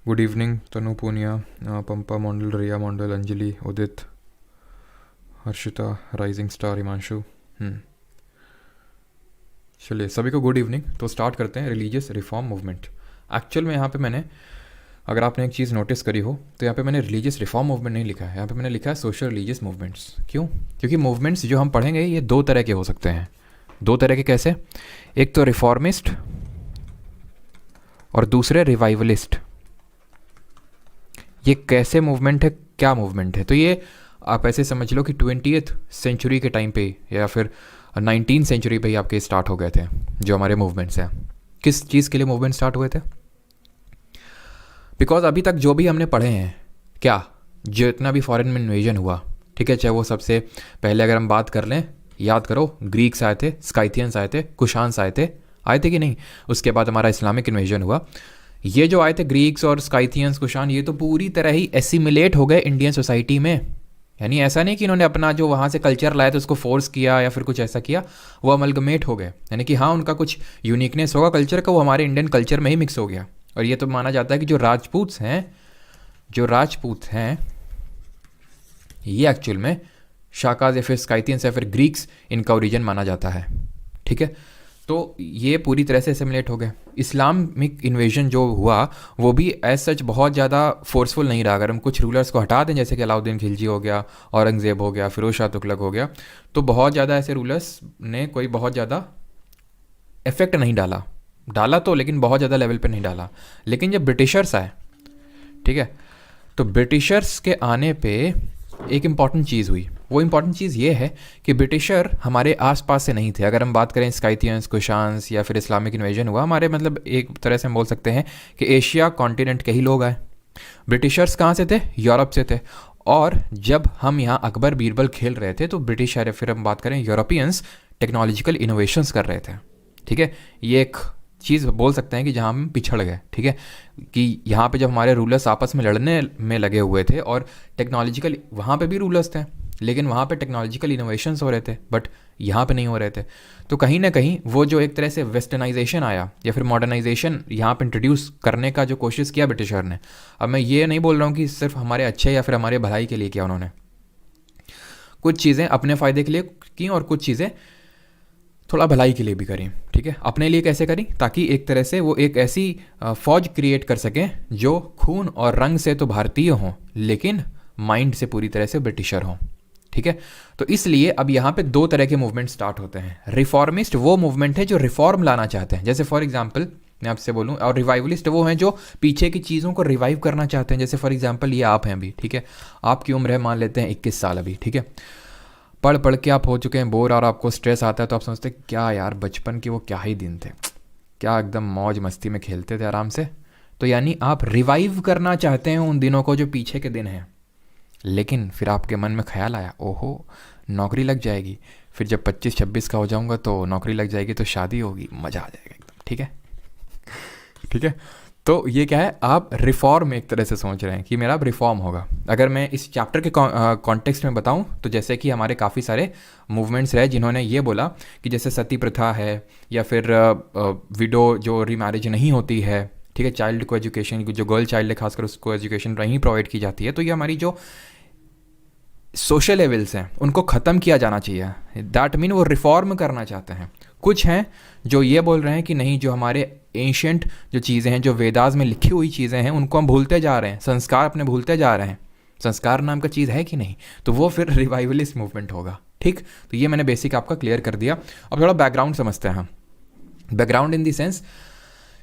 Good evening तनु पूनिया, पंपा मंडल, रिया मंडल, अंजलि, उदित, Harshita, rising star, Himanshu. चलिए सभी को गुड इवनिंग। तो स्टार्ट करते हैं रिलीजियस रिफॉर्म मूवमेंट। एक्चुअल में यहाँ पे मैंने, अगर आपने एक चीज़ नोटिस करी हो तो यहाँ पे मैंने रिलीजियस रिफॉर्म मूवमेंट नहीं लिखा है, यहाँ पे मैंने लिखा है सोशल रिलीजियस मूवमेंट्स। क्यों? क्योंकि मूवमेंट्स जो हम पढ़ेंगे ये दो तरह के हो सकते हैं। दो तरह के कैसे? एक तो रिफॉर्मिस्ट और दूसरे रिवाइवलिस्ट। ये कैसे मूवमेंट है, क्या मूवमेंट है? तो ये आप ऐसे समझ लो कि 20th सेंचुरी के टाइम पे या फिर 19th सेंचुरी पे ही आपके स्टार्ट हो गए थे जो हमारे मूवमेंट्स हैं। किस चीज़ के लिए मूवमेंट स्टार्ट हुए थे? बिकॉज अभी तक जो भी हमने पढ़े हैं, क्या जितना भी फॉरेन में इन्वेजन हुआ, ठीक है, चाहे वो सबसे पहले अगर हम बात कर लें, याद करो, ग्रीक्स आए थे, स्काइथियंस आए थे, कुशान्स आए थे कि नहीं? उसके बाद हमारा इस्लामिक इन्वेजन हुआ। ये जो आए थे ग्रीक्स और स्काइथियंस, कुशान, ये तो पूरी तरह ही एसिमिलेट हो गए इंडियन सोसाइटी में। यानी ऐसा नहीं कि इन्होंने अपना जो वहाँ से कल्चर लाया था उसको फोर्स किया या फिर कुछ ऐसा किया, वो अमलगमेट हो गए। यानी कि हाँ, उनका कुछ यूनिकनेस होगा कल्चर का, वो हमारे इंडियन कल्चर में ही मिक्स हो गया। और ये तो माना जाता है कि जो राजपूत हैं ये एक्चुअल में शाकाज या फिर स्काइथियंस या फिर ग्रीक्स, इनका ओरिजिन माना जाता है। ठीक है, तो ये पूरी तरह से एसिमिलेट हो गए। इस्लामिक इन्वेजन जो हुआ वो भी एज सच बहुत ज़्यादा फोर्सफुल नहीं रहा। अगर हम कुछ रूलर्स को हटा दें, जैसे कि अलाउद्दीन खिलजी हो गया, औरंगज़ेब हो गया, फिरोज शाह तुगलक हो गया, तो बहुत ज़्यादा ऐसे रूलर्स ने कोई बहुत ज़्यादा इफेक्ट नहीं डाला तो, लेकिन बहुत ज़्यादा लेवल पे नहीं डाला। लेकिन जब ब्रिटिशर्स आए, ठीक है, तो ब्रिटिशर्स के आने पे एक इम्पॉर्टेंट चीज़ हुई। वो इम्पॉर्टेंट चीज़ ये है कि ब्रिटिशर हमारे आसपास से नहीं थे। अगर हम बात करें स्काइथियंस, कुशान्स या फिर इस्लामिक इन्वेजन हुआ, हमारे मतलब एक तरह से हम बोल सकते हैं कि एशिया कॉन्टिनेंट के ही लोग आए। ब्रिटिशर्स कहाँ से थे? यूरोप से थे। और जब हम यहाँ अकबर बीरबल खेल रहे थे तो ब्रिटिश या फिर हम बात करें यूरोपियंस टेक्नोलॉजिकल इनोवेशंस कर रहे थे। ठीक है, ये एक चीज़ बोल सकते हैं कि जहाँ हम पिछड़ गए। ठीक है, कि यहाँ पे जब हमारे रूलर्स आपस में लड़ने में लगे हुए थे और टेक्नोलॉजिकल, वहाँ पे भी रूलर्स थे लेकिन वहाँ पे टेक्नोलॉजिकल इनोवेशंस हो रहे थे, बट यहाँ पे नहीं हो रहे थे। तो कहीं ना कहीं वो जो एक तरह से वेस्टर्नाइजेशन आया या फिर मॉडर्नाइजेशन यहाँ पे इंट्रोड्यूस करने का जो कोशिश किया ब्रिटिशर ने, अब मैं ये नहीं बोल रहा हूँ कि सिर्फ हमारे अच्छे या फिर हमारे भलाई के लिए किया उन्होंने, कुछ चीज़ें अपने फ़ायदे के लिए की और कुछ चीज़ें थोड़ा भलाई के लिए भी करी। ठीक है, अपने लिए कैसे करी? ताकि एक तरह से वो एक ऐसी फौज क्रिएट कर सकें जो खून और रंग से तो भारतीय हों लेकिन माइंड से पूरी तरह से ब्रिटिशर हों। ठीक है, तो इसलिए अब यहाँ पे दो तरह के मूवमेंट स्टार्ट होते हैं। रिफॉर्मिस्ट वो मूवमेंट है जो रिफॉर्म लाना चाहते हैं, जैसे फॉर एग्जांपल मैं आपसे बोलूँ, और रिवाइवलिस्ट वो हैं जो पीछे की चीज़ों को रिवाइव करना चाहते हैं। जैसे फॉर एग्जांपल ये आप हैं अभी, ठीक है, आपकी उम्र है मान लेते हैं 21 साल अभी। ठीक है, पढ़ के आप हो चुके हैं बोर और आपको स्ट्रेस आता है, तो आप सोचते हैं क्या यार, बचपन के वो क्या ही दिन थे, क्या एकदम मौज मस्ती में खेलते थे आराम से। तो यानी आप रिवाइव करना चाहते हैं उन दिनों को जो पीछे के दिन हैं। लेकिन फिर आपके मन में ख्याल आया, ओहो नौकरी लग जाएगी, फिर जब 25-26 का हो जाऊंगा तो नौकरी लग जाएगी, तो शादी होगी, मज़ा आ जाएगा एकदम। ठीक है, ठीक है, तो ये क्या है, आप रिफॉर्म एक तरह से सोच रहे हैं कि मेरा अब रिफॉर्म होगा। अगर मैं इस चैप्टर के कॉन्टेक्स्ट में बताऊं तो जैसे कि हमारे काफ़ी सारे मूवमेंट्स रहे जिन्होंने ये बोला कि जैसे सती प्रथा है या फिर विडो जो रीमैरिज नहीं होती है, ठीक है, चाइल्ड को एजुकेशन, जो गर्ल चाइल्ड है खासकर उसको एजुकेशन नहीं प्रोवाइड की जाती है, तो ये हमारी जो सोशल लेवल्स हैं उनको ख़त्म किया जाना चाहिए। दैट मीन वो रिफॉर्म करना चाहते हैं। कुछ हैं जो ये बोल रहे हैं कि नहीं, जो हमारे एंशियंट जो चीज़ें हैं, जो वेदास में लिखी हुई चीज़ें हैं, उनको हम भूलते जा रहे हैं, संस्कार अपने भूलते जा रहे हैं। संस्कार नाम का चीज़ है कि नहीं, तो वो फिर रिवाइवलिस्ट मूवमेंट होगा। ठीक, तो ये मैंने बेसिक आपका क्लियर कर दिया। अब थोड़ा बैकग्राउंड समझते हैं हम। बैकग्राउंड इन द सेंस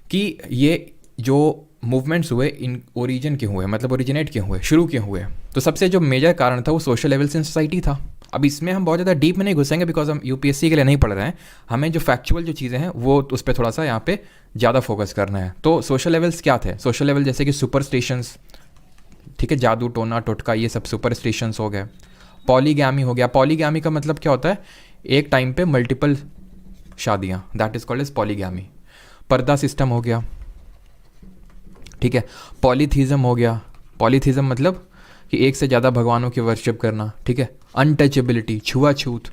कि ये जो मूवमेंट्स हुए, इन ओरिजिन क्यों हुए, मतलब ओरिजिनेट क्यों हुए, शुरू क्यों हुए। तो सबसे जो मेजर कारण था वो सोशल लेवल्स इन सोसाइटी था। अब इसमें हम बहुत ज़्यादा डीप में नहीं घुसेंगे बिकॉज हम यूपीएससी के लिए नहीं पढ़ रहे हैं, हमें जो फैक्चुअल जो चीज़ें हैं वो उस पर थोड़ा सा यहाँ पे ज़्यादा फोकस करना है। तो सोशल लेवल्स क्या थे? सोशल लेवल जैसे कि सुपरस्टिशंस, ठीक है, जादू टोना टोटका, ये सब सुपरस्टिशंस हो गए। पॉलीगैमी हो गया। पॉलीगैमी का मतलब क्या होता है? एक टाइम पे मल्टीपल शादियाँ, that is called as polygamy. पर्दा सिस्टम हो गया, ठीक है। पॉलीथीज़म हो गया। पॉलीथीज़म मतलब कि एक से ज़्यादा भगवानों की वर्शिप करना, ठीक है। अनटचेबिलिटी, छुआछूत।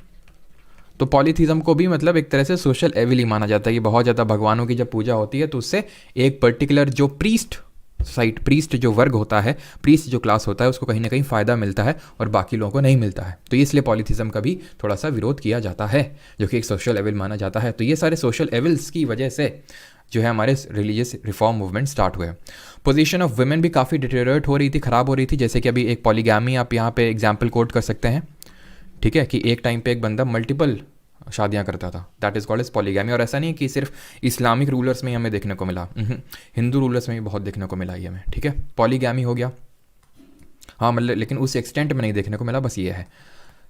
तो पॉलीथीज़म को भी मतलब एक तरह से सोशल एविल ही माना जाता है कि बहुत ज़्यादा भगवानों की जब पूजा होती है तो उससे एक पर्टिकुलर जो प्रीस्ट साइट प्रीस्ट जो वर्ग होता है, प्रीस्ट जो क्लास होता है, उसको कहीं ना कहीं फ़ायदा मिलता है और बाकी लोगों को नहीं मिलता है। तो इसलिए पॉलीथिज्म का भी थोड़ा सा विरोध किया जाता है, जो कि एक सोशल एविल माना जाता है। तो ये सारे सोशल एविल्स की वजह से जो है हमारे रिलीजियस रिफॉर्म मूवमेंट स्टार्ट हुए। पोजीशन ऑफ वुमेन भी काफ़ी डिटेरियोरेट हो रही थी, ख़राब हो रही थी। जैसे कि अभी एक पॉलीगैमी आप यहाँ पे एग्जाम्पल कोट कर सकते हैं, ठीक है, कि एक टाइम पे एक बंदा मल्टीपल शादियां करता था, that is called as polygamy. और ऐसा नहीं है कि सिर्फ इस्लामिक रूलर्स में ही हमें देखने को मिला, हिंदू रूलर्स में भी बहुत देखने को मिला ये हमें, ठीक है। पॉलीगैमी हो गया, हाँ, मतलब लेकिन उस एक्सटेंट में नहीं देखने को मिला, बस ये है।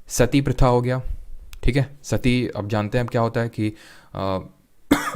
सती प्रथा हो गया, ठीक है। सती अब जानते हैं अब क्या होता है कि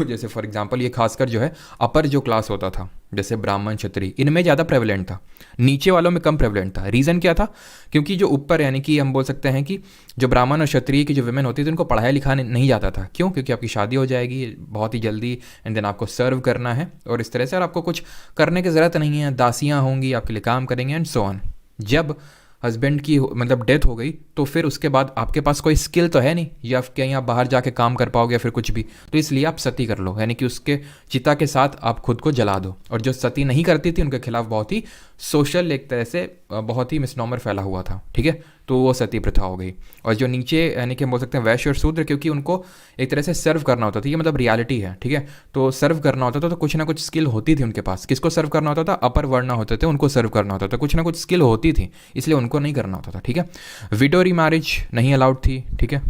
जैसे फॉर एग्जांपल ये खासकर जो है अपर जो क्लास होता था, जैसे ब्राह्मण क्षत्रिय, इनमें ज़्यादा प्रेवलेंट था, नीचे वालों में कम प्रेवलेंट था। रीज़न क्या था? क्योंकि जो ऊपर यानी कि हम बोल सकते हैं कि जो ब्राह्मण और क्षत्रिय की जो वुमेन होती थी उनको पढ़ाया लिखा नहीं जाता था। क्यों? क्योंकि आपकी शादी हो जाएगी बहुत ही जल्दी एंड देन आपको सर्व करना है और इस तरह से, और आपको कुछ करने की ज़रूरत नहीं है, दासियाँ होंगी आपके लिए काम करेंगे एंड सो ऑन। जब हस्बैंड की मतलब डेथ हो गई तो फिर उसके बाद आपके पास कोई स्किल तो है नहीं, या कहीं आप बाहर जाके काम कर पाओगे या फिर कुछ भी, तो इसलिए आप सती कर लो, यानी कि उसके चिता के साथ आप खुद को जला दो। और जो सती नहीं करती थी उनके खिलाफ बहुत ही सोशल एक तरह से बहुत ही मिसनॉमर फैला हुआ था, ठीक है। तो वो सती प्रथा हो गई। और जो नीचे यानी कि हम बोल सकते हैं वैश्य और शूद्र, क्योंकि उनको एक तरह से सर्व करना होता था, ये मतलब रियलिटी है, ठीक है। तो सर्व करना होता था तो कुछ ना कुछ स्किल होती थी उनके पास। किसको सर्व करना होता था? अपर वर्ण होते थे, उनको सर्व करना होता था, कुछ ना कुछ स्किल होती थी, इसलिए उनको नहीं करना होता था, ठीक है। विडो रीमैरिज नहीं अलाउड थी, ठीक है,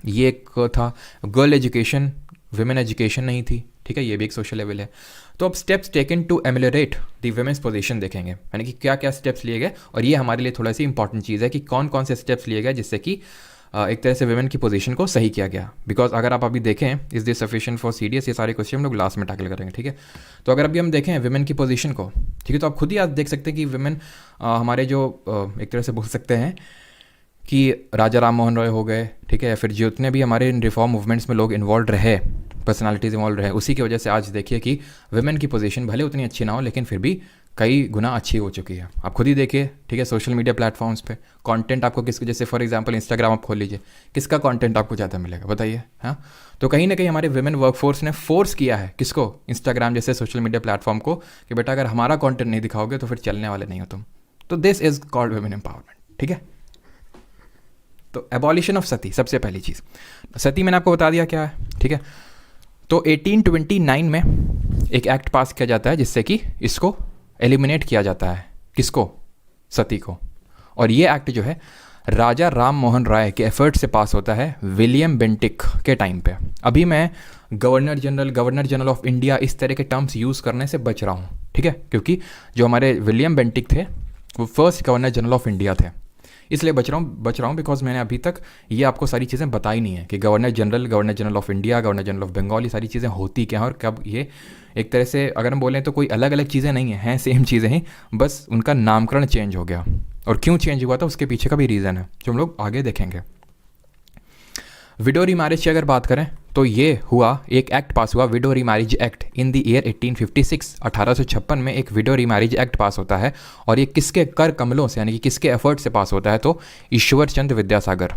ये एक था। गर्ल एजुकेशन, विमेन एजुकेशन नहीं थी, ठीक है, ये भी एक सोशल लेवल है। तो अब steps taken to ameliorate the women's position देखेंगे, यानी कि क्या क्या स्टेप्स लिए गए, और ये हमारे लिए थोड़ा सी इंपॉर्टेंट चीज़ है कि कौन कौन से स्टेप्स लिए गए जिससे कि एक तरह से वुमेन की पोजीशन को सही किया गया। बिकॉज अगर आप अभी देखें, is this sufficient for CDS, ये सारे क्वेश्चन हम लोग लास्ट में टैकल करेंगे, ठीक है। तो अगर अभी हम देखें वुमेन की पोजीशन को, ठीक है, तो आप खुद ही आज देख सकते हैं कि वुमेन हमारे जो एक तरह से बोल सकते हैं कि राजा राम मोहन रॉय हो गए, ठीक है, या फिर जितने भी हमारे इन रिफॉर्म मूवमेंट्स में लोग इन्वॉल्व रहे, पर्सनालिटीज़ इन्वॉल्व रहे, उसी की वजह से आज देखिए कि वुमेन की पोजीशन भले उतनी अच्छी ना हो लेकिन फिर भी कई गुना अच्छी हो चुकी है। आप खुद ही देखिए, ठीक है, सोशल मीडिया प्लेटफॉर्म्स पे कंटेंट आपको किसको, जैसे फॉर एग्जांपल इंस्टाग्राम आप खोल लीजिए, किसका कंटेंट आपको ज़्यादा मिलेगा बताइए, हाँ। तो कहीं ना कहीं हमारे वुमेन वर्कफोर्स ने फोर्स किया है किसको, इंस्टाग्राम जैसे सोशल मीडिया प्लेटफॉर्म को, कि बेटा अगर हमारा कॉन्टेंट नहीं दिखाओगे तो फिर चलने वाले नहीं हो तुम। तो this is called women empowerment, ठीक है। तो एबॉलिशन ऑफ सती, सबसे पहली चीज़, सती मैंने आपको बता दिया क्या है, ठीक है। तो 1829 में एक एक्ट पास किया जाता है जिससे कि इसको एलिमिनेट किया जाता है, किसको, सती को। और ये एक्ट जो है राजा राम मोहन राय के एफर्ट से पास होता है विलियम बेंटिक के टाइम पे। अभी मैं गवर्नर जनरल ऑफ इंडिया इस तरह के टर्म्स यूज़ करने से बच रहा हूँ, ठीक है, क्योंकि जो हमारे विलियम बेंटिक थे वो first governor general of India थे, इसलिए बच रहा हूँ बिकॉज मैंने अभी तक ये आपको सारी चीज़ें बताई नहीं है कि governor general of India, governor general of Bengal, ये सारी चीज़ें होती क्या हैं और कब। ये एक तरह से अगर हम बोलें तो कोई अलग अलग चीज़ें नहीं हैं सेम चीज़ें हैं, बस उनका नामकरण चेंज हो गया। और क्यों चेंज हुआ था उसके पीछे का भी रीज़न है जो हम लोग आगे देखेंगे। विडो रीमैरिज की अगर बात करें तो ये हुआ, एक एक्ट पास हुआ, window remarriage act in the year 1856। 1856 में एक विडो रीमैरिज एक्ट पास होता है, और ये किसके कर कमलों से यानी कि किसके एफर्ट से पास होता है, तो ईश्वर चंद्र विद्यासागर।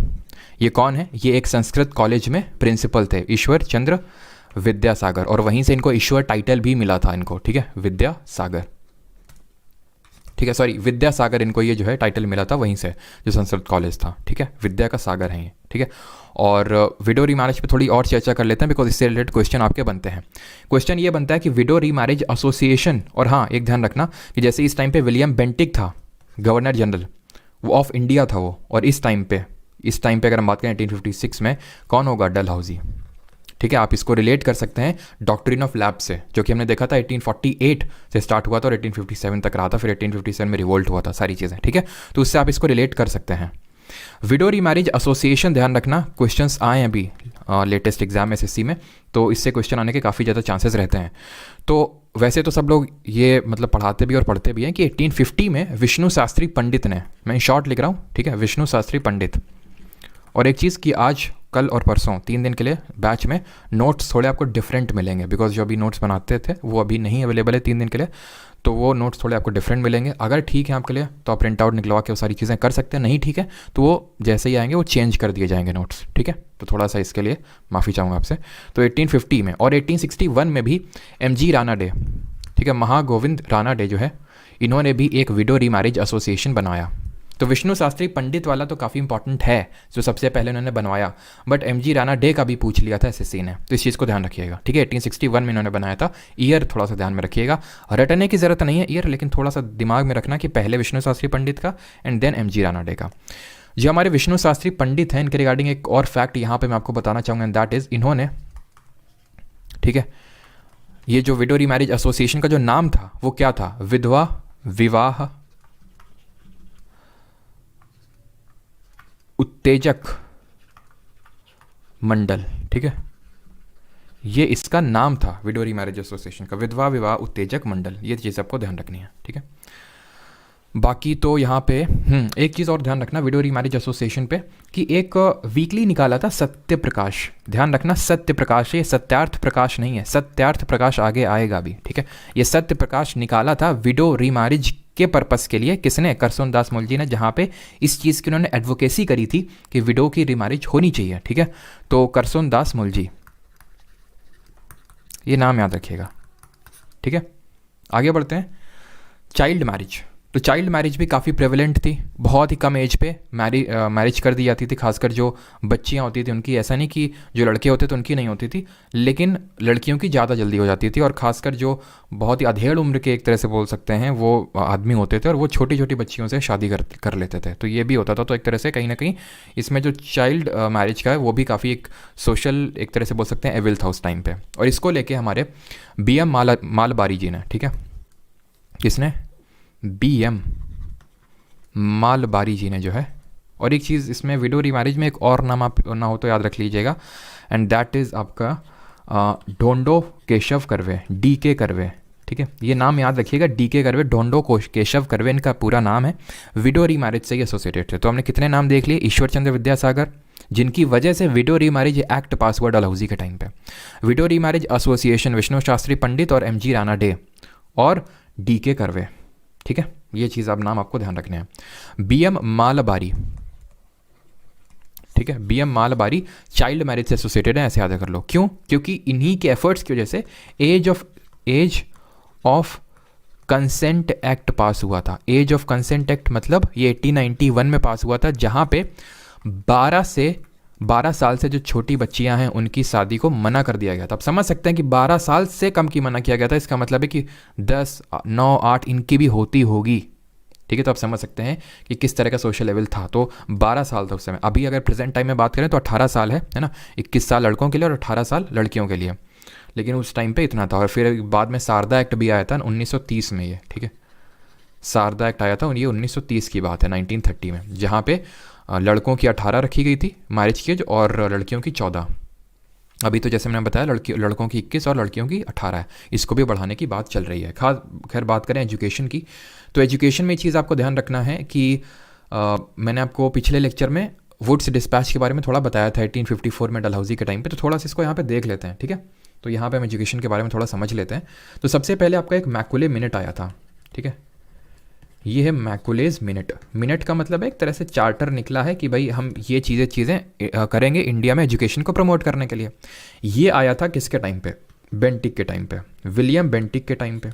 ये कौन है? ये एक संस्कृत कॉलेज में प्रिंसिपल थे, ईश्वर चंद्र विद्यासागर, और वहीं से इनको ईश्वर टाइटल भी मिला था इनको, ठीक है, विद्यासागर, ठीक है, सॉरी विद्यासागर, इनको ये जो है टाइटल मिला था वहीं से, जो संस्कृत कॉलेज था, ठीक है, विद्या का सागर है ये, ठीक है। और विडो रीमैरिज पे थोड़ी और चर्चा कर लेते हैं बिकॉज इससे रिलेटेड क्वेश्चन आपके बनते हैं। क्वेश्चन ये बनता है कि विडो रीमैरिज एसोसिएशन, और हाँ एक ध्यान रखना कि जैसे इस टाइम पे विलियम बेंटिक था गवर्नर जनरल, वो ऑफ इंडिया था वो, और इस टाइम पे अगर हम बात करें 1856 में कौन होगा? डलहौजी, ठीक है। आप इसको रिलेट कर सकते हैं डॉक्ट्रिन ऑफ लैब से, जो कि हमने देखा था 1848 से स्टार्ट हुआ था और 1857 तक रहा था, फिर 1857 में रिवोल्ट हुआ था, सारी चीज़ें, ठीक है। तो उससे आप इसको रिलेट कर सकते हैं। विडो रीमैरिज एसोसिएशन, ध्यान रखना क्वेश्चंस आए हैं अभी लेटेस्ट एग्जाम एसएससी में, तो इससे क्वेश्चन आने के काफ़ी ज़्यादा चांसेस रहते हैं। तो वैसे तो सब लोग ये मतलब पढ़ाते भी और पढ़ते भी हैं कि 1850 में विष्णु शास्त्री पंडित ने, मैं शॉर्ट लिख रहा हूँ, ठीक है, विष्णु शास्त्री पंडित। और एक चीज़ कि आज कल और परसों 3 दिन के लिए बैच में नोट्स थोड़े आपको डिफरेंट मिलेंगे, बिकॉज जो अभी नोट्स बनाते थे वो अभी नहीं अवेलेबल है 3 दिन के लिए, तो वो नोट्स थोड़े आपको डिफरेंट मिलेंगे। अगर ठीक है आपके लिए तो आप प्रिंट आउट निकलवा के वो सारी चीज़ें कर सकते हैं, नहीं ठीक है तो वो जैसे ही आएंगे वो चेंज कर दिए जाएंगे नोट्स, ठीक है। तो थोड़ा सा इसके लिए माफ़ी चाहूँगा आपसे। तो 1850 में और 1861 में भी MG राना डे, ठीक है, महागोविंद रानाडे जो है, इन्होंने भी एक विडो रीमैरिज एसोसिएशन बनवाया। तो विष्णु शास्त्री पंडित वाला तो काफ़ी इंपॉर्टेंट है, जो सबसे पहले उन्होंने बनवाया, बट एमजी रानाडे का भी पूछ लिया था एसएससी ने, तो इस चीज़ को ध्यान रखिएगा। ठीक है, 1861 में इन्होंने बनाया था। ईयर थोड़ा सा ध्यान में रखिएगा, रटने की ज़रूरत नहीं है ईयर, लेकिन थोड़ा सा दिमाग में रखना कि पहले विष्णु शास्त्री पंडित का एंड देन एमजी रानाडे का। जो हमारे विष्णु शास्त्री पंडित हैं, इनके रिगार्डिंग एक और फैक्ट यहाँ पे मैं आपको बताना चाहूँगा, एंड दैट इज़ इन्होंने, ठीक है, ये जो विडो रीमैरिज एसोसिएशन का जो नाम था वो क्या था, विधवा विवाह उत्तेजक मंडल। ठीक है, ये इसका नाम था विडो रीमैरिज एसोसिएशन का, विधवा विवाह उत्तेजक मंडल। ये चीज़ आपको ध्यान रखनी है। ठीक है, बाकी तो यहाँ पे एक चीज़ और ध्यान रखना विडो रीमैरिज एसोसिएशन पे, कि एक वीकली निकाला था सत्य प्रकाश। ध्यान रखना सत्य प्रकाश, ये सत्यार्थ प्रकाश नहीं है, सत्यार्थ प्रकाश आगे आएगा भी। ठीक है, ये सत्य प्रकाश निकाला था विडो रीमैरिज के पर्पस के लिए। किसने, करसोन दास मुलजी ने, जहाँ पे इस चीज़ की उन्होंने एडवोकेसी करी थी कि विडो की रीमैरिज होनी चाहिए। ठीक है, तो करसोन दास मुलजी, ये नाम याद रखिएगा। ठीक है, आगे बढ़ते हैं। चाइल्ड मैरिज, तो चाइल्ड मैरिज भी काफ़ी प्रेवलेंट थी, बहुत ही कम एज पे मैरिज कर दी जाती थी, खासकर जो बच्चियां होती थी उनकी। ऐसा नहीं कि जो लड़के होते थे उनकी नहीं होती थी, लेकिन लड़कियों की ज़्यादा जल्दी हो जाती थी, और ख़ासकर जो बहुत ही अधेड़ उम्र के, एक तरह से बोल सकते हैं, वो आदमी होते थे और वो छोटी छोटी बच्चियों से शादी कर लेते थे, तो ये भी होता था। तो एक तरह से कहीं ना कहीं इसमें जो चाइल्ड मैरिज का है वो भी काफ़ी एक सोशल, एक तरह से बोल सकते हैं, एविल था उस टाइम पर। और इसको लेके हमारे BM मालबारी जी ने, ठीक है, किसने, BM मालबारी जी ने जो है। और एक चीज़ इसमें विडो रीमैरिज में एक और नाम आप ना हो तो याद रख लीजिएगा, एंड दैट इज़ आपका ढोंडो केशव कर्वे, DK कर्वे। ठीक है, ये नाम याद रखिएगा, DK कर्वे, ढोंडो केशव कर्वे इनका पूरा नाम है। विडो रीमैरिज से ही एसोसिएटेड थे। तो हमने कितने नाम देख लिए, ईश्वर चंद्र विद्यासागर, जिनकी वजह से विडो रीमैरिज एक्ट पास हुआ डलहौजी के टाइम पे, widow remarriage association Vishnu Shastri Pandit और MG रानाडे और DK कर्वे। ठीक है, ये चीज़ आप नाम आपको ध्यान रखने हैं। BM मालबारी, ठीक है, BM मालबारी चाइल्ड मैरिज से एसोसिएटेड है, ऐसे याद कर लो। क्यों, क्योंकि इन्हीं के एफर्ट्स की वजह से age of consent act pass हुआ था। एज ऑफ कंसेंट एक्ट मतलब ये 1891 में पास हुआ था, जहां पे 12 साल से जो छोटी बच्चियां हैं उनकी शादी को मना कर दिया गया था। आप समझ सकते हैं कि 12 साल से कम की मना किया गया था, इसका मतलब है कि 10, 9, 8 इनकी भी होती होगी। ठीक है, तो आप समझ सकते हैं कि किस तरह का सोशल लेवल था। तो 12 साल था उस समय। अभी अगर प्रेजेंट टाइम में बात करें तो 18 साल है ना, 21 साल लड़कों के लिए और 18 साल लड़कियों के लिए, लेकिन उस टाइम पे इतना था। और फिर बाद में शारदा एक्ट भी आया था 1930 में, ये ठीक है, शारदा एक्ट आया था, ये 1930 की बात है, 1930 में, जहाँ पे लड़कों की 18 रखी गई थी मैरिज की एज और लड़कियों की 14। अभी तो जैसे मैंने बताया लड़कों की 21 और लड़कियों की 18 है, इसको भी बढ़ाने की बात चल रही है। खैर बात करें एजुकेशन की, तो एजुकेशन में चीज़ आपको ध्यान रखना है कि मैंने आपको पिछले लेक्चर में वुड्स डिस्पैच के बारे में थोड़ा बताया था 1854 में डलहौजी के टाइम पे, तो थोड़ा सा इसको यहाँ पे देख लेते हैं। ठीक है, तो यहाँ पे हम एजुकेशन के बारे में थोड़ा समझ लेते हैं। तो सबसे पहले आपका एक मैकुले मिनट आया था। ठीक है, ये है मैकुलेज मिनट। मिनट का मतलब है एक तरह से चार्टर निकला है कि भाई हम ये चीज़ें करेंगे इंडिया में एजुकेशन को प्रमोट करने के लिए। ये आया था किसके टाइम पे, बेंटिक के टाइम पे, विलियम बेंटिक के टाइम पे।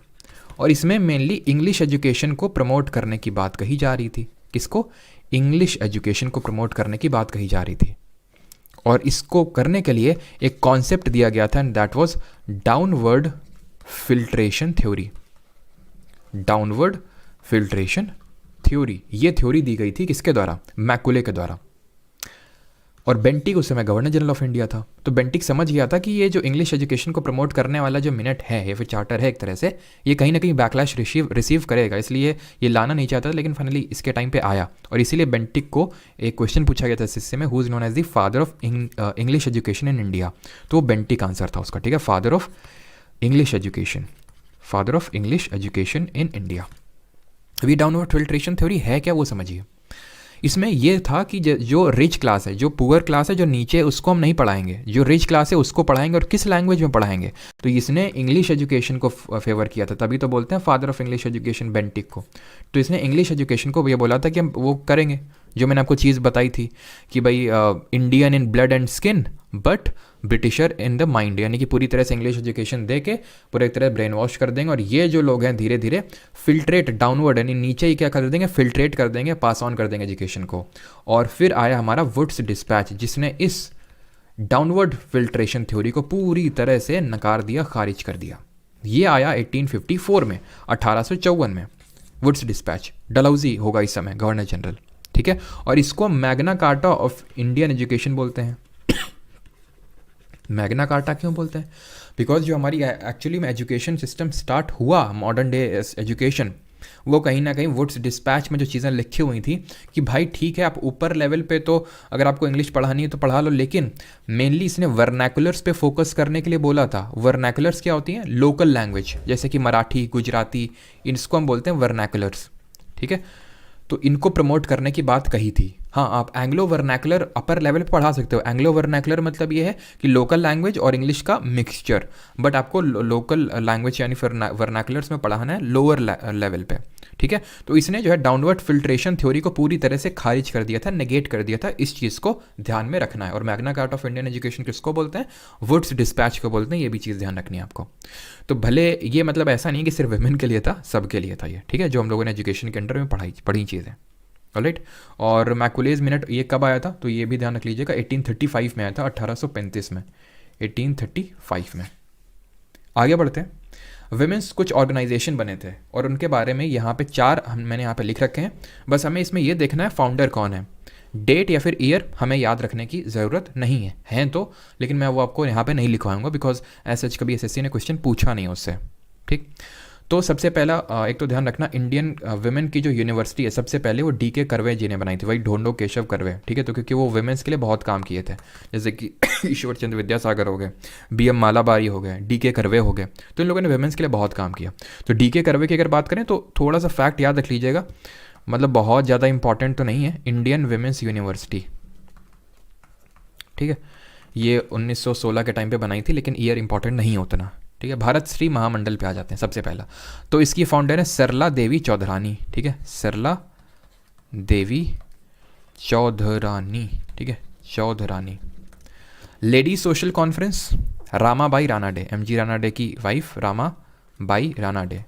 और इसमें मेनली इंग्लिश एजुकेशन को प्रमोट करने की बात कही जा रही थी। किसको, इंग्लिश एजुकेशन को प्रमोट करने की बात कही जा रही थी। और इसको करने के लिए एक कॉन्सेप्ट दिया गया था, and that was downward filtration theory. Downward filtration theory, ये थ्योरी दी गई थी किसके द्वारा, मैकुले के द्वारा। और बेंटिक उस समय गवर्नर जनरल ऑफ इंडिया था। तो बेंटिक समझ गया था कि ये जो इंग्लिश एजुकेशन को प्रमोट करने वाला जो मिनट है या फिर चार्टर है एक तरह से, ये कहीं ना कहीं बैकलैश रिसीव करेगा, इसलिए ये लाना नहीं चाहता था, लेकिन फाइनली इसके टाइम पे आया। और इसीलिए बेंटिक को एक क्वेश्चन पूछा गया था इससे में, who is known as the father of English education in India, तो बेंटिक आंसर था उसका। ठीक है, father of English education, father of English education in India. अभी डाउनवर्ड फिल्ट्रेशन थ्योरी है क्या वो समझिए। इसमें यह था कि जो रिच क्लास है, जो पुअर क्लास है, जो नीचे, उसको हम नहीं पढ़ाएंगे, जो रिच क्लास है उसको पढ़ाएंगे। और किस लैंग्वेज में पढ़ाएंगे, तो इसने इंग्लिश एजुकेशन को फेवर किया था, तभी तो बोलते हैं father of English education Bentinck को। तो इसने इंग्लिश एजुकेशन को ये बोला था कि हम वो करेंगे, जो मैंने आपको चीज़ बताई थी कि भाई Indian in blood and skin but britisher in the mind, यानी कि पूरी तरह से इंग्लिश एजुकेशन दे के पूरी तरह ब्रेन वॉश कर देंगे और ये जो लोग हैं धीरे धीरे फिल्ट्रेट डाउनवर्ड यानी नीचे ही क्या कर देंगे, फिल्ट्रेट कर देंगे, पास ऑन कर देंगे एजुकेशन को। और फिर आया हमारा वुड्स डिस्पैच जिसने इस डाउनवर्ड फिल्ट्रेशन थ्योरी को पूरी तरह से नकार दिया, खारिज कर दिया। ये आया 1854 में, 1854 में वुड्स डिस्पैच। डलहौजी होगा इस समय गवर्नर जनरल, ठीक है। और इसको Magna carta of Indian education बोलते हैं। मैग्ना कार्टा क्यों बोलते हैं? बिकॉज जो हमारी एक्चुअली में एजुकेशन सिस्टम स्टार्ट हुआ, मॉडर्न डे एजुकेशन, वो कहीं ना कहीं वुड्स डिस्पैच में जो चीज़ें लिखी हुई थी कि भाई ठीक है आप ऊपर लेवल पे तो अगर आपको इंग्लिश पढ़ानी है तो पढ़ा लो, लेकिन मेनली इसने वर्नैकुलर्स पे फोकस करने के लिए बोला था। वर्नैकुलर्स क्या होती हैं? लोकल लैंग्वेज, जैसे कि मराठी, गुजराती, इसको हम बोलते हैं वर्नैकुलर्स, ठीक है। तो इनको प्रमोट करने की बात कही थी। हाँ, आप एंग्लो वर्नैकुलर अपर लेवल पे पढ़ा सकते हो। एंग्लो वर्नैकुलर मतलब ये है कि लोकल लैंग्वेज और इंग्लिश का मिक्सचर, बट आपको लोकल लैंग्वेज यानी वर्नैकुलर्स में पढ़ाना है लोअर लेवल पे, ठीक है। तो इसने जो है डाउनवर्ड फिल्ट्रेशन थ्योरी को पूरी तरह से खारिज कर दिया था, नेगेट कर दिया था। इस चीज़ को ध्यान में रखना है। और Magna carta of Indian education किसको बोलते हैं? वुड्स डिस्पैच को बोलते हैं। ये भी चीज़ ध्यान रखनी है आपको। तो भले ये मतलब ऐसा नहीं कि सिर्फ वुमेन के लिए था, सबके लिए था ये, ठीक है, जो हम लोगों ने एजुकेशन के अंडर में पढ़ी चीज़ें, ऑलराइट। और मैकुलेज मिनट ये कब आया था? तो ये भी ध्यान रख लीजिएगा, 1835 में आया था, 1835 में, 1835 में। आगे बढ़ते हैं। विमेंस कुछ ऑर्गेनाइजेशन बने थे और उनके बारे में यहाँ पे 4 मैंने यहाँ पे लिख रखे हैं। बस हमें इसमें ये देखना है फाउंडर कौन है। डेट या फिर ईयर हमें याद रखने की ज़रूरत नहीं है, हैं तो, लेकिन मैं वो आपको यहाँ पे नहीं लिखवाऊंगा बिकॉज ऐसा कभी एसएससी ने क्वेश्चन पूछा नहीं उससे, ठीक। तो सबसे पहला एक तो ध्यान रखना, इंडियन वुमेन की जो यूनिवर्सिटी है सबसे पहले वो डीके कर्वे जी ने बनाई थी, वही ढोंडो केशव कर्वे, ठीक है। तो क्योंकि वो वुमेन्स के लिए बहुत काम किए थे, जैसे कि ईश्वर चंद्र विद्यासागर हो गए, बीएम मालाबारी हो गए, डीके कर्वे हो गए, तो इन लोगों ने वुमेन्स के लिए बहुत काम किया। तो डीके कर्वे की अगर बात करें तो थोड़ा सा फैक्ट याद रख लीजिएगा, मतलब बहुत ज़्यादा इंपॉर्टेंट तो नहीं है। इंडियन वुमेन्स यूनिवर्सिटी, ठीक है, ये 1916 के टाइम पे बनाई थी, लेकिन ईयर इंपॉर्टेंट नहीं उतना, ठीक है। भारत श्री महामंडल पे आ जाते हैं सबसे पहला। तो इसकी फाउंडर है सरला देवी चौधरानी, ठीक है, सरला देवी चौधरानी, ठीक है, Chaudhurani. Lady social conference, Ramabai Ranade, MG Ranade की वाइफ रामाबाई रानाडे।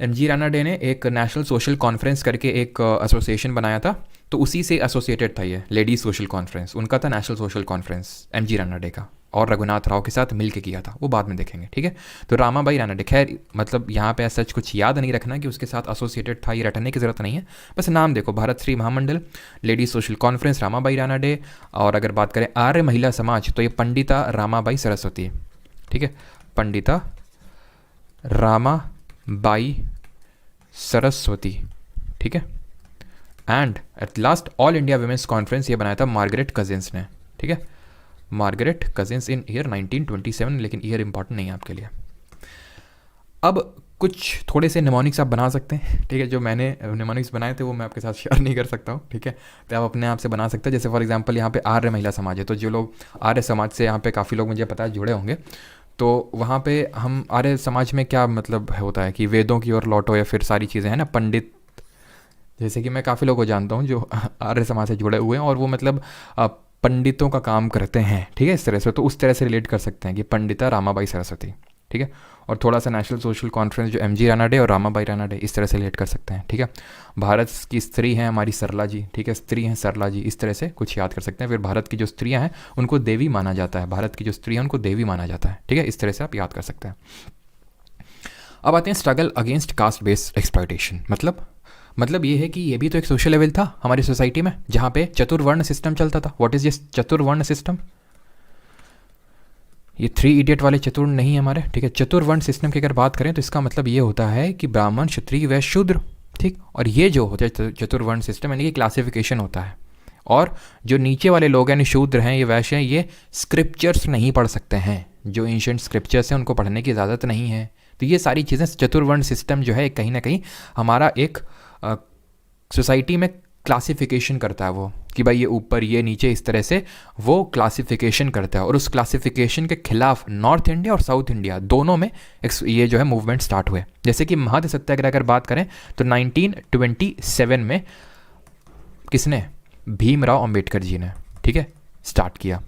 एमजी रानाडे ने एक नेशनल सोशल कॉन्फ्रेंस करके एक एसोसिएशन बनाया था, तो उसी से एसोसिएटेड था ये लेडी सोशल कॉन्फ्रेंस, उनका था national social conference MG Ranade का, और रघुनाथ राव के साथ मिल के किया था, वो बाद में देखेंगे, ठीक है। तो रामाबाई रानाडे, खैर मतलब यहाँ पे सच कुछ याद नहीं रखना कि उसके साथ एसोसिएटेड था, ये रटने की ज़रूरत नहीं है, बस नाम देखो, Bharat Shri Mahamandal, lady social conference, Ramabai Ranade. और अगर बात करें आर्य महिला समाज तो ये पंडिता रामाबाई सरस्वती, ठीक है, पंडिता रामाबाई सरस्वती, ठीक है। And at last All India Women's Conference ये बनाया था मार्गरेट कजिन्स ने, ठीक है, मार्गरेट कजिन्स इन ईयर 1927, लेकिन ईयर इंपॉर्टेंट नहीं है आपके लिए। अब कुछ थोड़े से निमोनिक्स आप बना सकते हैं, ठीक है, जो मैंने निमोनिक्स बनाए थे वो मैं आपके साथ शेयर नहीं कर सकता हूँ, ठीक है, तो आप अपने आप से बना सकते हैं। जैसे फॉर एग्जांपल यहाँ पे आर्य महिला समाज है, तो जो लोग आर्य समाज से यहाँ पे काफ़ी लोग मुझे पता है जुड़े होंगे, तो वहाँ पे हम आर्य समाज में क्या मतलब होता है कि वेदों की ओर लौटो या फिर सारी चीज़ें हैं ना, पंडित, जैसे कि मैं काफ़ी लोगों को जानता हूँ जो आर्य समाज से जुड़े हुए हैं और वो मतलब पंडितों का काम करते हैं, ठीक है, इस तरह से, तो उस तरह से रिलेट कर सकते हैं कि पंडिता रामाबाई सरस्वती, ठीक है। और थोड़ा सा नेशनल सोशल कॉन्फ्रेंस जो एमजी रानाडे और रामाबाई रानाडे, इस तरह से रिलेट कर सकते हैं, ठीक है। भारत की स्त्री हैं हमारी सरला जी, ठीक है, स्त्री हैं सरला जी, इस तरह से कुछ याद कर सकते हैं। फिर भारत की जो स्त्रियां हैं उनको देवी माना जाता है, भारत की जो स्त्रियां उनको देवी माना जाता है, ठीक है, इस तरह से आप याद कर सकते हैं। अब आते हैं struggle against caste based exploitation. मतलब ये है कि ये भी तो एक सोशल लेवल था हमारी सोसाइटी में जहाँ पे चतुर्वर्ण सिस्टम चलता था। व्हाट इज दिस चतुर्वर्ण सिस्टम? ये 3 इडियट वाले चतुर्ण नहीं है हमारे, ठीक है। चतुर्वर्ण सिस्टम की अगर बात करें तो इसका मतलब ये होता है कि ब्राह्मण, क्षत्रिय, वैश्य, शूद्र, ठीक। और ये जो होता है चतुर्वर्ण सिस्टम यानी कि क्लासिफिकेशन होता है, और जो नीचे वाले लोग यानी शूद्र हैं, ये वैश्य हैं, ये स्क्रिप्चर्स नहीं पढ़ सकते हैं, जो एंशिएंट स्क्रिप्चर्स हैं उनको पढ़ने की इजाज़त नहीं है। तो ये सारी चीज़ें, चतुर्वर्ण सिस्टम जो है कहीं ना कहीं हमारा एक सोसाइटी में क्लासिफिकेशन करता है, वो कि भाई ये ऊपर ये नीचे, इस तरह से वो क्लासिफिकेशन करता है। और उस क्लासिफिकेशन के खिलाफ नॉर्थ इंडिया और साउथ इंडिया दोनों में ये जो है मूवमेंट स्टार्ट हुए। जैसे कि महद सत्याग्रह अगर बात करें तो 1927 में किसने? भीमराव अंबेडकर जी ने, ठीक है, स्टार्ट किया।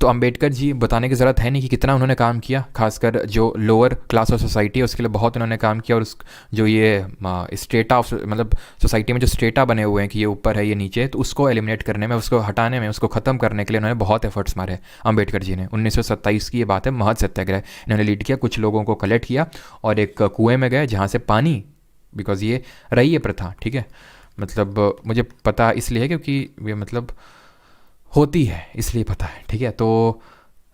तो अंबेडकर जी बताने की ज़रूरत है नहीं कि कितना उन्होंने काम किया, खासकर जो लोअर क्लास ऑफ सोसाइटी है उसके लिए बहुत उन्होंने काम किया। और उस जो ये स्टेटा ऑफ मतलब सोसाइटी में जो स्टेटा बने हुए हैं कि ये ऊपर है ये नीचे है, तो उसको एलिमिनेट करने में, उसको हटाने में, उसको ख़त्म करने के लिए उन्होंने बहुत एफर्ट्स मारे अंबेडकर जी ने। 1927 की ये बात है, महत सत्याग्रह इन्होंने लीड किया। कुछ लोगों को कलेक्ट किया और एक कुएँ में गए जहाँ से पानी, बिकॉज ये रही है प्रथा, ठीक है, मतलब मुझे पता इसलिए है क्योंकि ये मतलब होती है इसलिए पता है, ठीक है। तो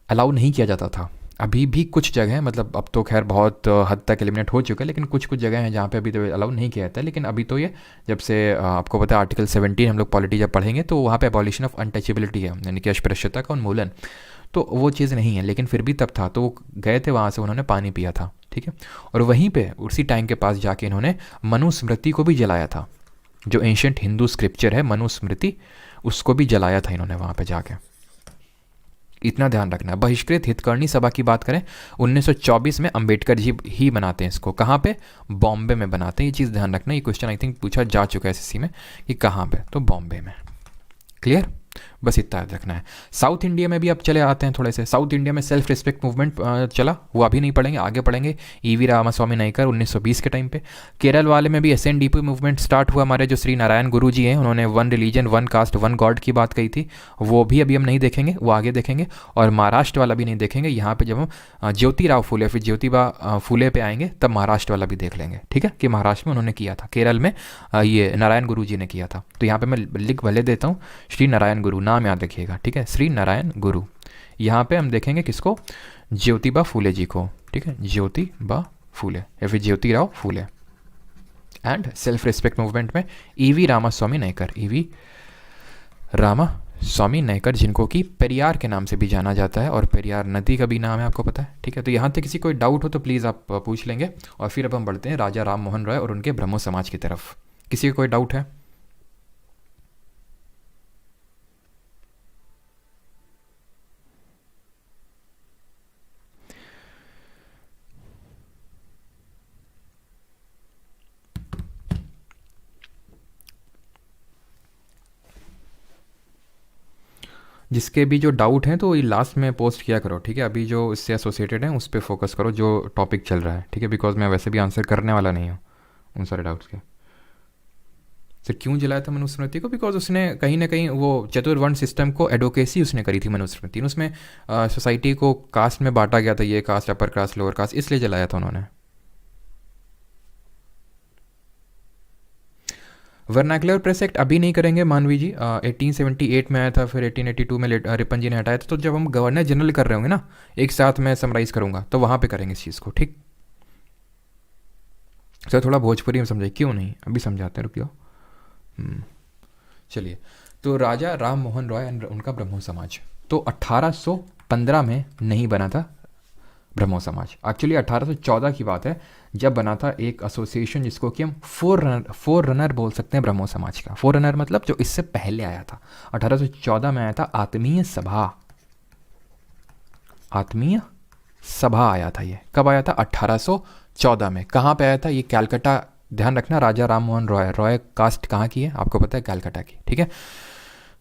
अलाउ नहीं किया जाता था। अभी भी कुछ जगह मतलब अब तो खैर बहुत हद तक एलिमिनेट हो चुका है, लेकिन कुछ कुछ जगह हैं जहाँ पे अभी तो अलाउ नहीं किया जाता है। लेकिन अभी तो ये जब से आपको पता है आर्टिकल 17 हम लोग पॉलिटी जब पढ़ेंगे तो वहाँ पे एबॉलिशन ऑफ अनटचेबिलिटी है, यानी कि अस्पृश्यता का उन्मूलन, तो वो चीज़ नहीं है। लेकिन फिर भी तब था, तो वो गए थे वहाँ से, उन्होंने पानी पिया था, ठीक है। और वहीं पर उसी टैंक के पास जाके इन्होंने मनुस्मृति को भी जलाया था, जो एंशंट हिंदू स्क्रिप्चर है मनुस्मृति, उसको भी जलाया था इन्होंने वहाँ पे जाके। इतना ध्यान रखना है। बहिष्कृत हितकर्णी सभा की बात करें 1924 में अंबेडकर जी ही बनाते हैं इसको। कहाँ पे? बॉम्बे में बनाते हैं। ये चीज़ ध्यान रखना, ये क्वेश्चन आई थिंक पूछा जा चुका है एसएससी में कि कहाँ पे, तो बॉम्बे में। क्लियर? बस इतना याद रखना है। साउथ इंडिया में भी अब चले आते हैं थोड़े से। साउथ इंडिया में सेल्फ रिस्पेक्ट मूवमेंट चला, वो अभी नहीं पढ़ेंगे, आगे पढ़ेंगे। ईवी रामास्वामी नायकर 1920 के टाइम पे। केरल वाले में भी एसएनडीपी मूवमेंट स्टार्ट हुआ। हमारे जो श्री नारायण गुरु जी हैं, उन्होंने one religion one cast one God की बात कही थी, वो भी अभी हम नहीं देखेंगे, वो आगे देखेंगे। और महाराष्ट्र वाला भी नहीं देखेंगे, यहाँ पर जब हम ज्योतिराव फूले फिर ज्योतिबा फूले पे आएंगे तब महाराष्ट्र वाला भी देख लेंगे, ठीक है, कि महाराष्ट्र में उन्होंने किया था, केरल में ये नारायण गुरु जी ने किया था। तो यहाँ पर मैं लिख भले देता हूँ, श्री नारायण गुरु, नाम याद रखिएगा, ठीक है, श्री नारायण गुरु। यहाँ पे हम देखेंगे किसको? ज्योतिबा फूले जी को, ठीक है, ज्योतिबा फूले या फिर Jyotirao Phule. And self respect movement में ईवी रामास्वामी नायकर, ईवी रामास्वामी नायकर, जिनको कि पेरियार के नाम से भी जाना जाता है, और पेरियार नदी का भी नाम है, आपको पता है, ठीक है। तो यहाँ तक किसी कोई डाउट हो तो प्लीज़ आप पूछ लेंगे। और फिर अब हम बढ़ते हैं राजा राम मोहन रॉय और उनके ब्रह्मो समाज की तरफ। किसी को कोई डाउट है? जिसके भी जो डाउट हैं तो ये लास्ट में पोस्ट किया करो, ठीक है। अभी जो इससे एसोसिएटेड हैं उस पर फोकस करो जो टॉपिक चल रहा है, ठीक है, बिकॉज मैं वैसे भी आंसर करने वाला नहीं हूँ उन सारे डाउट्स के। सर क्यों जलाया था मनुस्मृति को? बिकॉज उसने कहीं ना कहीं वो चतुर्वर्ण सिस्टम को एडवोकेसी उसने करी थी मनुस्मृति, उसमें सोसाइटी को कास्ट में बांटा गया था, ये cast upper caste lower caste, इसलिए जलाया था उन्होंने। वर्नाकुलर प्रेस एक्ट अभी नहीं करेंगे मानवी जी, 1878 में आया था, फिर 1882 में रिपन जी ने हटाया था। तो जब हम गवर्नर जनरल कर रहे होंगे ना, एक साथ मैं समराइज करूंगा, तो वहाँ पे करेंगे इस चीज़ को, ठीक। सर थोड़ा भोजपुरी में समझाइए। क्यों नहीं, अभी समझाते हैं, रुकियो। चलिए, तो राजा राम मोहन रॉय एंड उनका ब्रह्मो समाज, तो 1815 में नहीं बना था ब्रह्मो समाज। एक्चुअली 1814 की बात है जब बना था एक एसोसिएशन जिसको कि हम फोर रनर बोल सकते हैं ब्रह्मो समाज का। फोर रनर मतलब जो इससे पहले आया था, 1814 में आया था आत्मीय सभा। आत्मीय सभा आया था। ये कब आया था? 1814 में। कहाँ पे आया था? ये कैलकाटा, ध्यान रखना, राजा राम मोहन रॉय, रॉय कास्ट कहाँ की है आपको पता है? कैलकाटा की, ठीक है,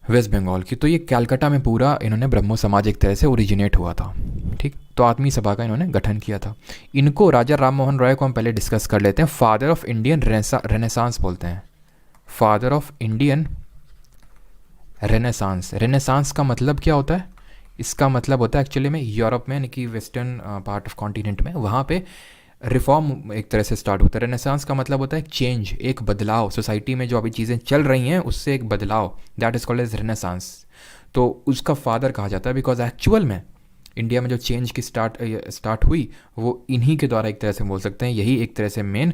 वेस्ट बंगाल की। तो ये कैलकाटा में पूरा इन्होंने ब्रह्मो समाज एक तरह से ओरिजिनेट हुआ था, ठीक। तो आत्मीय सभा का इन्होंने गठन किया था। इनको राजा राम मोहन रॉय को हम पहले डिस्कस कर लेते हैं। फादर ऑफ इंडियन रेनेसांस बोलते हैं, father of Indian renaissance. Renaissance का मतलब क्या होता है? इसका मतलब होता है एक्चुअली में यूरोप में, यानी कि वेस्टर्न पार्ट ऑफ कॉन्टिनेंट में, वहाँ पे रिफॉर्म एक तरह से स्टार्ट होता है। रेनेसांस का मतलब होता है चेंज, एक बदलाव, सोसाइटी में जो अभी चीज़ें चल रही हैं उससे एक बदलाव, that is called as renaissance. तो उसका फादर कहा जाता है बिकॉज एक्चुअल में इंडिया में जो चेंज की स्टार्ट हुई वो इन्हीं के द्वारा एक तरह से बोल सकते हैं, यही एक तरह से मेन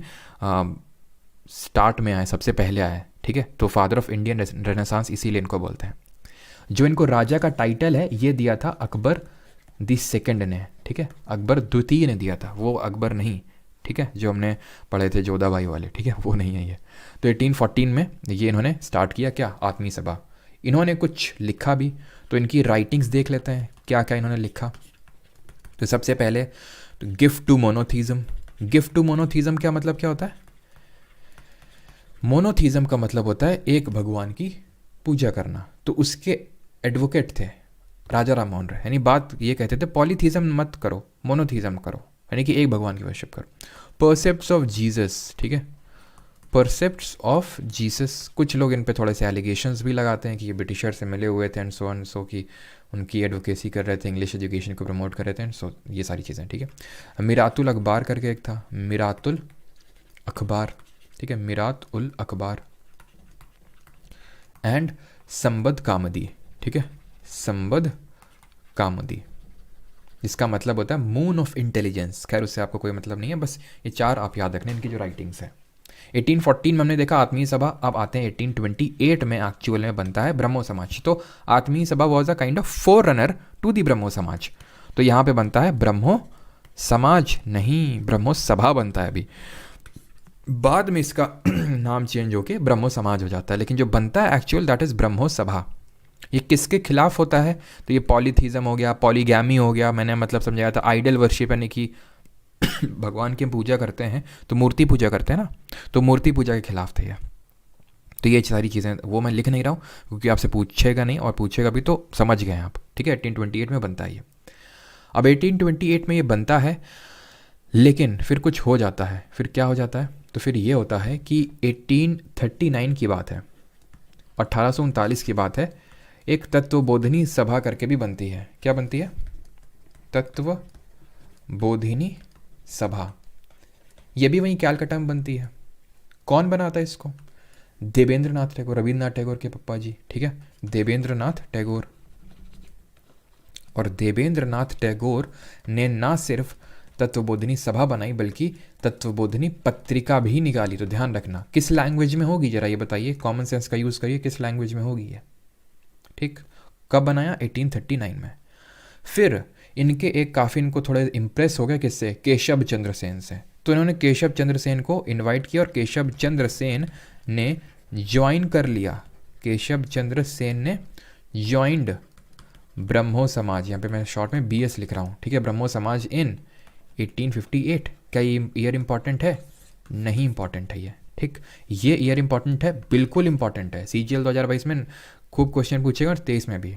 स्टार्ट में आए, सबसे पहले आए, ठीक है। तो फादर ऑफ इंडियन रेनेसांस इसीलिए इनको बोलते हैं। जो इनको राजा का टाइटल है ये दिया था अकबर द सेकंड ने, ठीक है, अकबर द्वितीय ने दिया था, वो अकबर नहीं, ठीक है, जो हमने पढ़े थे जोधाबाई वाले, ठीक है, वो नहीं है ये। तो 1814 में ये इन्होंने स्टार्ट किया क्या? आत्मीय सभा। इन्होंने कुछ लिखा भी, तो इनकी राइटिंग्स देख लेते हैं क्या क्या इन्होंने लिखा। तो सबसे पहले तो gift to monotheism. Gift to monotheism क्या मतलब क्या होता है? मोनोथीज़म का मतलब होता है एक भगवान की पूजा करना। तो उसके एडवोकेट थे राजा राम मोहन राय, यानी बात ये कहते थे पॉलीथीज़म मत करो, मोनोथीज़म करो, यानी कि एक भगवान की वर्शिप करो। परसेप्ट्स ऑफ जीसस, ठीक है, परसेप्ट्स ऑफ जीसस, कुछ लोग इन पे थोड़े से एलिगेशंस भी लगाते हैं कि ये ब्रिटिशर से मिले हुए थे एंड सो ऑन, सो कि उनकी एडवोकेसी कर रहे थे, इंग्लिश एजुकेशन को प्रमोट कर रहे थे एंड सो, ये सारी चीज़ें, ठीक है। मिरातुल अखबार करके एक था, मिरातुल अखबार, ठीक है, मिरात उल अखबार, एंड संबद कामदी, ठीक है, संबद कामदी, जिसका मतलब होता है मून ऑफ इंटेलिजेंस। खैर उससे आपको कोई मतलब नहीं है, बस ये चार आप याद रखने इनकी जो राइटिंग्स है। 1814 में हमने देखा आत्मीय सभा। अब आते हैं 1828 में एक्चुअल में बनता है ब्रह्मो समाज। तो Atmiya Sabha was a kind of forerunner to the Brahmo Samaj. तो यहाँ पे बनता है ब्रह्मो समाज, नहीं ब्रह्मो सभा बनता है अभी, बाद में इसका नाम चेंज होके ब्रह्मो समाज हो जाता है, लेकिन जो बनता है एक्चुअल दैट इज ब्रह्मो सभा। ये किसके खिलाफ होता है? तो ये पॉलीथीज़म हो गया, पॉलीगैमी हो गया, मैंने मतलब समझाया था, आइडल वर्शिप, यानी कि भगवान की पूजा करते हैं तो मूर्ति पूजा करते हैं ना, तो मूर्ति पूजा के खिलाफ थे ये। तो ये सारी चीज़ें वो मैं लिख नहीं रहा हूँ क्योंकि आपसे पूछेगा नहीं, और पूछेगा भी तो समझ गए आप, ठीक है। 1828 में बनता है ये। अब 1828 में ये बनता है, लेकिन फिर कुछ हो जाता है। फिर क्या हो जाता है? तो फिर ये होता है कि 1839 की बात है, 1839 की बात है, एक तत्वबोधिनी सभा करके भी बनती है। क्या बनती है? तत्व बोधिनी सभा। ये भी वहीं कैलकाटा में बनती है। कौन बनाता है इसको? देवेंद्र नाथ टैगोर, रविन्द्रनाथ टैगोर के पप्पा जी, ठीक है, देवेंद्र नाथ टैगोर। और देवेंद्र नाथ टैगोर ने ना सिर्फ तत्वबोधिनी सभा बनाई बल्कि तत्वबोधिनी पत्रिका भी निकाली। तो ध्यान रखना किस लैंग्वेज में होगी, जरा ये बताइए, कॉमन सेंस का यूज़ करिए, किस लैंग्वेज में होगी ये, ठीक। कब बनाया? 1839 में। फिर इनके एक काफ़ी, इनको थोड़े इम्प्रेस हो गया किससे? केशव चंद्र सेन से। तो इन्होंने केशव चंद्र सेन को इनवाइट किया और केशव चंद्र सेन ने ज्वाइन कर लिया। केशव चंद्र सेन ने ज्वाइंड ब्रह्मो समाज, यहाँ पे मैं शॉर्ट में BS लिख रहा हूँ, ठीक है, ब्रह्मो समाज इन 1858। क्या ये ईयर इंपॉर्टेंट है? नहीं इंपॉर्टेंट है ये, ठीक। ये ईयर इंपॉर्टेंट है, बिल्कुल इंपॉर्टेंट है, CGL 2022 में खूब क्वेश्चन पूछेगा और 23 में भी।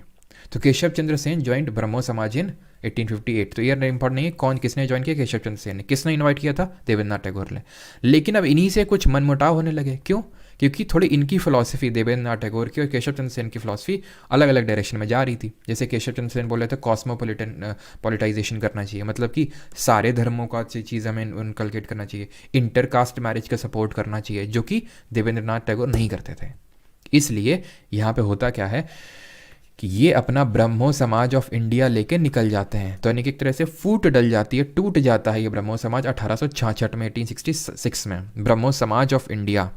तो केशव चंद्र सेन ज्वाइंट ब्रह्मो समाज इन 1858। तो ईयर इंपॉर्टेंट नहीं है, कौन किसने ज्वाइन किया? केशव चंद्र सेन ने। किसने इनवाइट किया था? देवेंद्रनाथ टैगोर ने। लेकिन अब इन्हीं से कुछ मनमुटाव होने लगे। क्यों? क्योंकि थोड़ी इनकी फिलॉसफी, देवेंद्रनाथ टैगोर की और केशव चंद्र सेन की फिलॉसफी अलग अलग डायरेक्शन में जा रही थी। जैसे केशव चंद्र सेन बोले थे कॉस्मोपोलिटन पॉलिटाइजेशन करना चाहिए, मतलब कि सारे धर्मों का चीज़ हमें इनकलकेट करना चाहिए, इंटरकास्ट मैरिज का सपोर्ट करना चाहिए, जो कि देवेंद्रनाथ टैगोर नहीं करते थे। इसलिए यहाँ पे होता क्या है कि ये अपना ब्रह्मो समाज ऑफ इंडिया लेके निकल जाते हैं। तो यानी कि एक तरह से फूट डल जाती है, टूट जाता है ये ब्रह्मो समाज 1866 में, 1866 में ब्रह्मो समाज ऑफ इंडिया,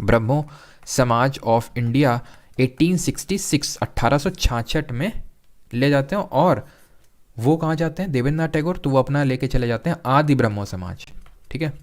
ब्रह्मो समाज ऑफ इंडिया 1866, 1866 में ले जाते हैं। और वो कहाँ जाते हैं देवेंद्रनाथ टैगोर? तो वो अपना लेके चले जाते हैं आदि ब्रह्मो समाज, ठीक है।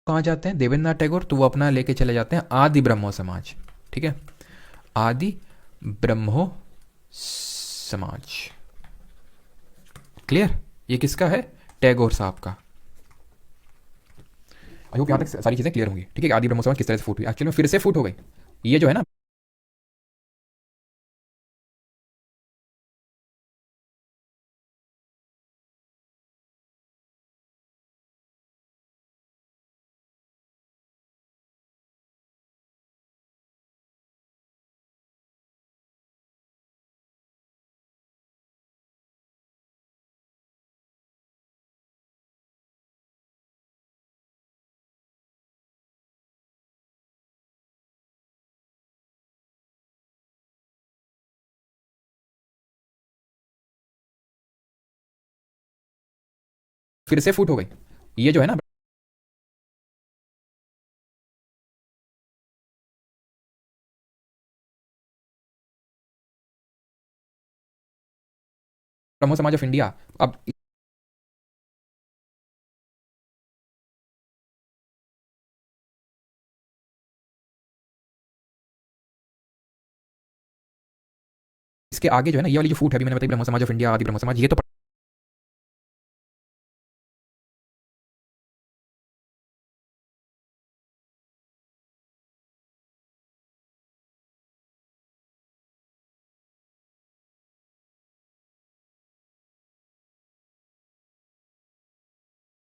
कहाँ जाते हैं देवेंद्रनाथ टैगोर, तो वो अपना लेके चले जाते हैं आदि ब्रह्मो समाज। ठीक है, आदि ब्रह्मो समाज। क्लियर? ये किसका है? टैगोर साहब का। आई होप यहाँ तक सारी चीज़ें क्लियर होंगी। ठीक है, आदि ब्रह्मो समाज किस तरह से फूट हुई, एक्चुअली में फिर से फूट हो गई। ये जो है ना, फिर से फूट हो गई। ये जो है ना, ब्रह्मो समाज ऑफ इंडिया। अब इसके आगे जो है ना, ये वाली जो फूट है, अभी मैंने बताई ब्रह्मो समाज ऑफ इंडिया, आदि ब्रह्मो समाज, ये तो